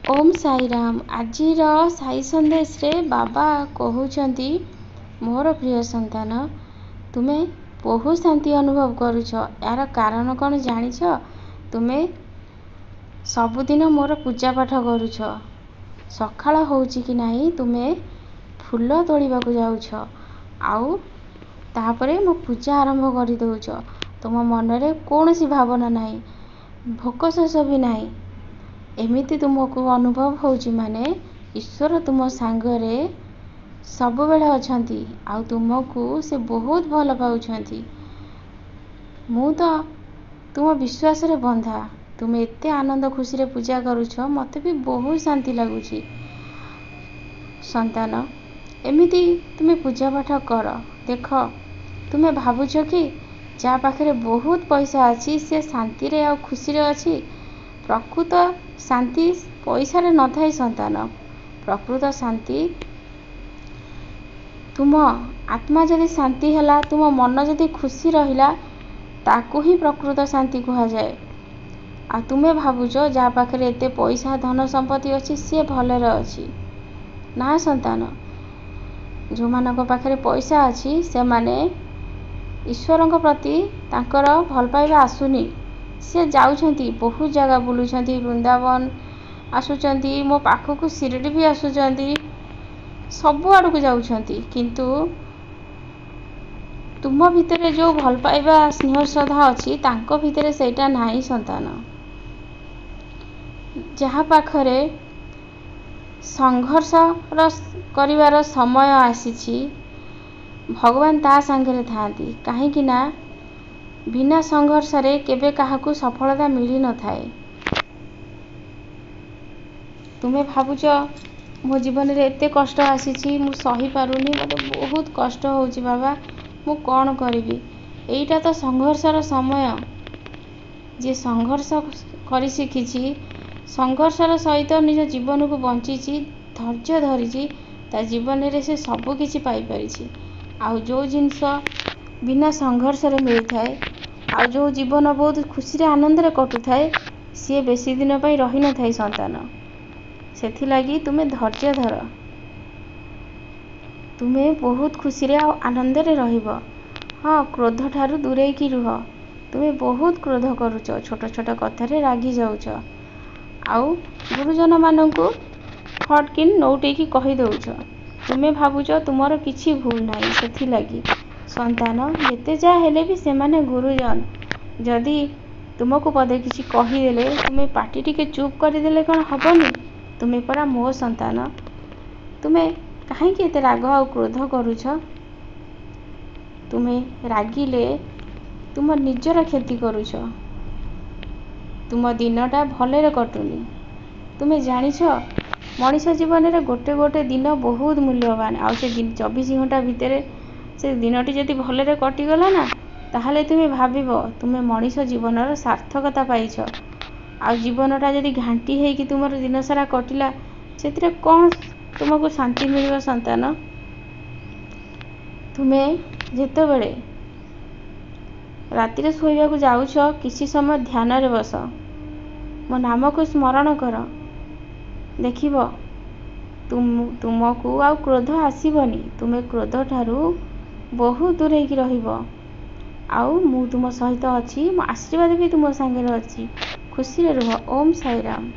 ओम साईराम। आजिर साई संदेश रे बाबा कहउछंती, मोर प्रिय संतान, तुमे बहुत शांति अनुभव करुछ। यार कारण कौन जानिछ? तुमे सबुदिन मोर पूजा पाठ करुछ। सकाळ होउची कि नाही तुमे फूल तोड़ीबाकू जाउछ, आउ तापरे मो पूजा आरंभ करि दउछ। तुम मनरे कौनसी भावना नाही, भोक शोष भी नाही। एमिति तुमको अनुभव होउची माने ईश्वर तुम सांगरे सब बेले अछंती, आउ तुमको से बहुत भल पाउछंती। मु तो तुम विश्वास रे बंधा। तुम एते आनंद खुशी रे पूजा करुछ, मते भी बहुत शांति लागुची। संतान, एमिति तुमे पूजा पाठ कर। देख, तुमे भाबुछ कि जा पाखरे बहुत पैसा अछि से शांति रे आ खुशी रे अछि। प्रकृत शांति पैसा रे न थाई संतान। प्रकृत शांति तुम आत्मा जदि शांति हला, तुम मन जदि खुशी रहिला, ताकू ही प्रकृत शांति कहा जाए। आ तुमे भाबुछ जा पाखरे एते पैसा धन संपत्ति अछि से भलरे अछि। ना संतान, जो मानक पाखरे पैसा अछि से माने ईश्वरଙ୍କ प्रति तांकर भल पाइबा आसुनी। से जाउछंती, बहुत जगह बुलुछंती, वृंदावन आसुचंती, मो पाखकू शिरडी भी आसुचंती, सब आड़कू जाउछंती, किंतु तुम भितरे जो भल पाइबा स्नेह श्रद्धा अछि तांको भितरे सेटा नाही संतान। जहा पाखरे संघर्ष करिवार समय आसीछि, भगवान ता संगरे थांती। काहे कि ना बिना संघर्ष रे केबे काहाकू सफलता मिली न थाए। तुमे भाबुछ मो जीवन रे एते कष्ट आसीछि, मु सही पारुनी, मते बहुत कष्ट होउछि बाबा, मु कोन करिबी। एइटा तो संघर्षर समय। जे संघर्ष करि शिखिछि, संघर्षर सहित निज जीवन को बंचिछि, धैर्य धरिछि, ता जीवन रे से सब किछि पाई परिछि। आउ जो जिंस बिना संघर्ष रे मिली थाए, आउ जो जीवन बहुत खुशी रे आनंद रे कटु थाए, सी बेसी दिन पई रहि न थाई संतान। सेथि लागी तुमे धैर्य धर। तुमे बहुत खुशी रे आनंद रे रहिबो। हाँ, क्रोध ठारू दूरे की रुह। तुमे बहुत क्रोध करुछ, छोट छोट कथा रे रागी जाउछ, आउ गुरुजन मानंकु फटकिन नौटे की कहि दउछ। तुमे भाबुछ तुमर किछि भूल नाही। सेथि लागी संतान, जेते जा हेले भी से माने गुरुजन। जदि तुमको पदे किछि कहि देले, तुमे पाटी टिके चुप करि देले कोन हबनी? तुमे परा मो संतान। तुमे काहे कि एते राग आ क्रोध करुछ? तुमे रागिले तुम निजर क्षति करुछ। तुम दिनटा भलरे कटुनी। तुमे जानिछ मनीष जीवन रे गोटे गोटे दिन बहुत मूल्यवान। आ से 24 घंटा भितरे से दिनटी जदि भलरे कटि गला ना, ताहले तुमे भाबिबो तुमे मनीष जीवनर सार्थकता पाइछ। आ जीवनटा जदि घांटी हे कि तुमर दिन सारा कटिला, सेतिरे कोन तुमको शांति मिलिबो संतान? तुमे जेतेबेले राति रे सोइबाकू जाउछ, किछि समय ध्यान रे बस, मो नाम को स्मरण कर। देखिबो तुमको आउ क्रोध आसीबनी। तुमे क्रोध ठारू बहुत दूर हेकी रहिबो। आउ मु तुम सहित अछि, मो आशीर्वाद भी तुम संगे अछि। खुशी रे रुह। ओम साईराम।